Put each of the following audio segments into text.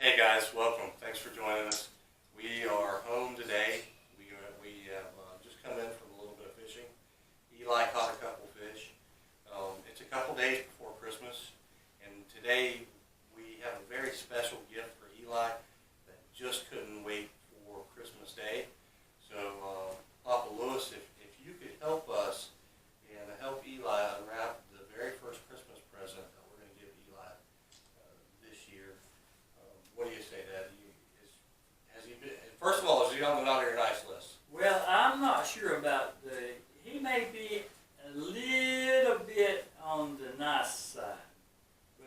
Hey guys, welcome. Thanks for joining us. We are home today. We have just come in from a little bit of fishing. Eli caught a couple fish. It's a couple days before Christmas, and today we have a very special gift for Eli that just couldn't wait for Christmas Day. So, Papa Lewis, if you could help us and help Eli unwrap the very first Christmas present that we're going to give Eli this year. What do you say, Dad? Has he been? First of all, is he on the naughty or nice list? Well, I'm not sure about he may be a little bit on the nice side,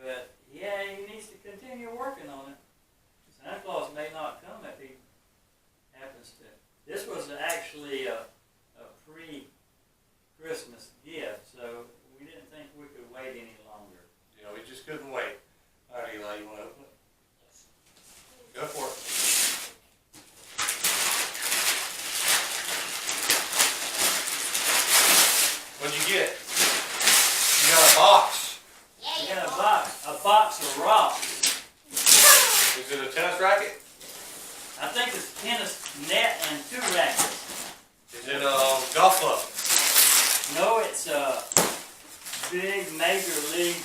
but yeah, he needs to continue working on it. Santa Claus may not come if he happens to. This was actually a pre-Christmas gift, so we didn't think we could wait any longer. Yeah, we just couldn't wait. All right, Eli, you want to open it? Go for it. What'd you get? You got a box. You got a box of rocks. Is it a tennis racket? I think it's a tennis net and 2 rackets. Is it a golf club? No, it's a big Major League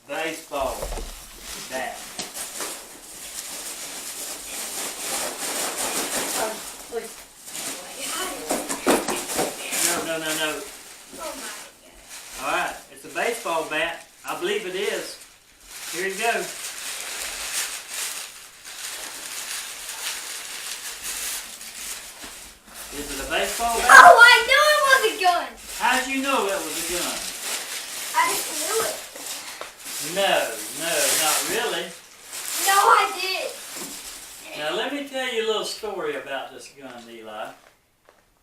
Baseball bat. No. All right, it's a baseball bat. I believe it is. Here you go. Is it a baseball bat? Oh, I knew it was a gun. How did you know it was a gun? I just knew it. No, not really. No, I did. Now let me tell you a little story about this gun, Eli.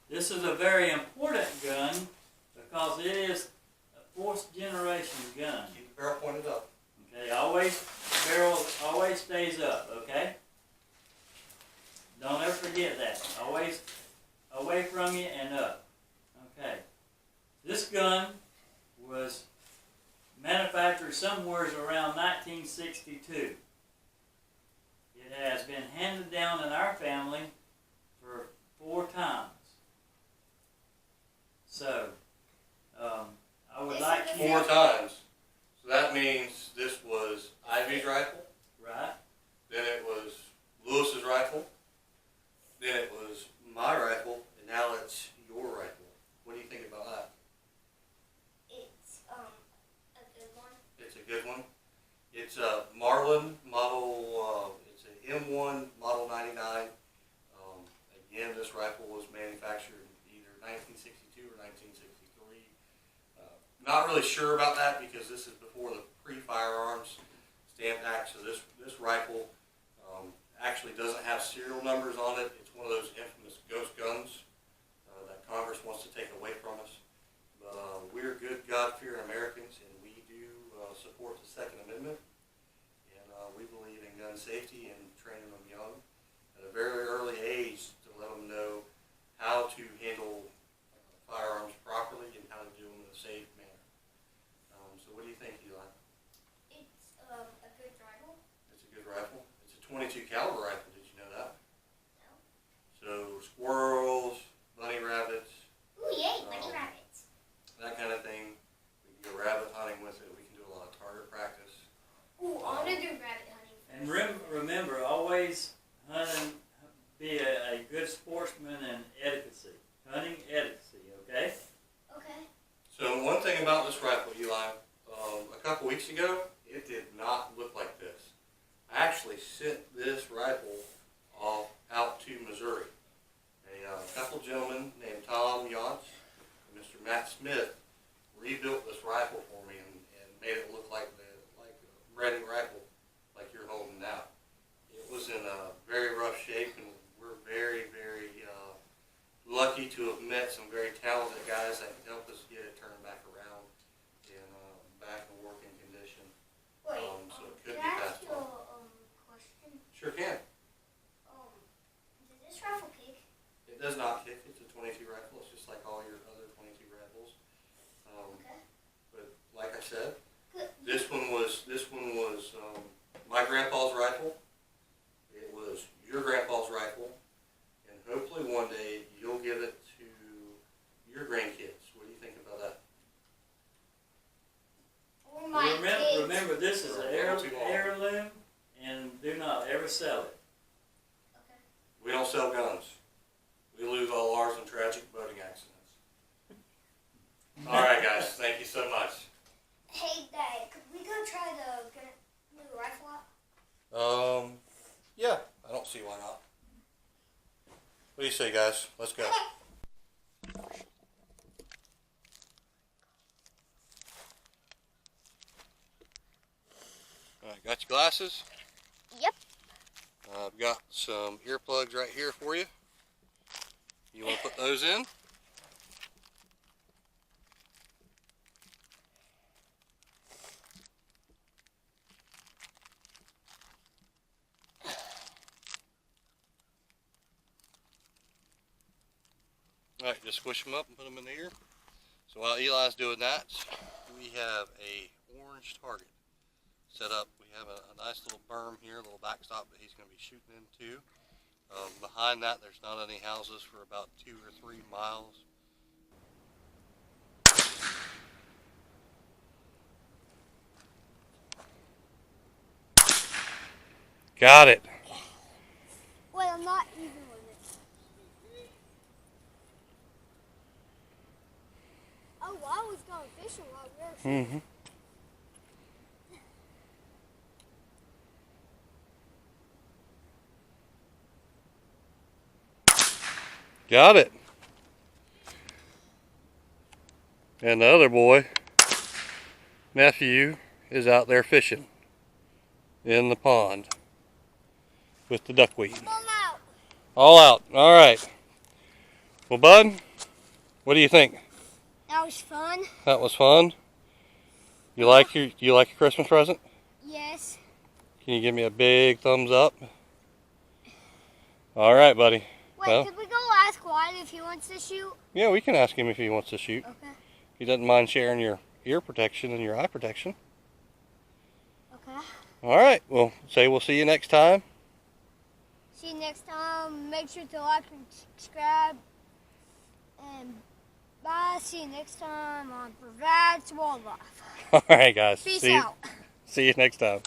This is a very important gun because it is a 4th generation gun. Keep the barrel pointed up. Okay, barrel always stays up, okay? Don't ever forget that. Always away from you and up. Okay. This gun was manufactured somewhere around 1962. It has been handed down in our family for 4 times. So, I would like to... 4 times. So that means this was Ivy's rifle. Right. Then it was Lewis's rifle. Then it was my rifle. And now it's your rifle. What do you think about that? It's a good one. It's a good one. It's a Marlin model, it's an M-1 model 99. Again, this rifle was manufactured either 1962 or 1963. Not really sure about that because this is before the pre-firearms stamp act. So this rifle actually doesn't have serial numbers on it. It's one of those infamous ghost guns that Congress wants to take away from us. But we're good, God-fearing Americans, and we do support the Second Amendment. And we believe in gun safety and training them young at a very early age to let them know how to handle firearms properly and how to do them in a safe manner. So what do you think, Eli? It's a good rifle. It's a good rifle. It's a 22 caliber rifle. Did you know that? No. So squirrels, bunny rabbits. Ooh, yay, bunny rabbits. That kind of thing. We can go rabbit hunting with it. We can do a lot of target practice. Ooh, I want to do rabbit hunting first. And remember, always be a good sportsman and etiquette. Hunting etiquette, okay? Okay. So one thing about this rifle, Eli, a couple weeks ago, it did not look like this. I actually sent this rifle off out to Missouri. A couple gentlemen named Tom Yance and Mr. Matt Smith rebuilt this rifle for me and made it look like a brand new rifle like you're holding now. It was in a very rough shape, and we're very, very lucky to have met some very talented guys that can help us get it turned back around and back in working condition. Wait, So it could can be I passed ask you on. a question? Sure can. Does this rifle kick? It does not kick. It's a 22 rifle. It's just like all your other 22 rifles. Okay. But like I said, Good. this one was my grandpa's rifle. your grandpa's rifle, and hopefully one day you'll give it to your grandkids. What do you think about that? Or my kids. Remember, this is an heirloom, and do not ever sell it. Okay. We don't sell guns. We lose all ours in tragic boating accidents. All right, guys. Thank you so much. Hey, Dad, could we go try the new rifle out? Yeah. I don't see why not. What do you say, guys? Let's go. All right, got your glasses? Yep. I've got some earplugs right here for you. You want to put those in? Alright, just squish them up and put them in the ear. So while Eli's doing that, we have a orange target set up. We have a nice little berm here, a little backstop that he's going to be shooting into. Behind that, there's not any houses for about 2 or 3 miles. Got it. Wait, I'm not even with it. Oh, well, I was going fishing while we were shooting. Mm-hmm. Got it. And the other boy, nephew, is out there fishing in the pond with the duckweed. I'm out. All out. All right. Well, Bud, what do you think? That was fun. That was fun. You like your Christmas present? Yes. Can you give me a big thumbs up? All right, buddy. Wait, Well, could we go ask Wyatt if he wants to shoot? yeah, we can ask him if he wants to shoot. Okay. He doesn't mind sharing your ear protection and your eye protection. Okay. All right. Well, we'll see you next time. See you next time. Make sure to like and subscribe. And bye. See you next time on Provides Wildlife. All right, guys. Peace See out. you next time.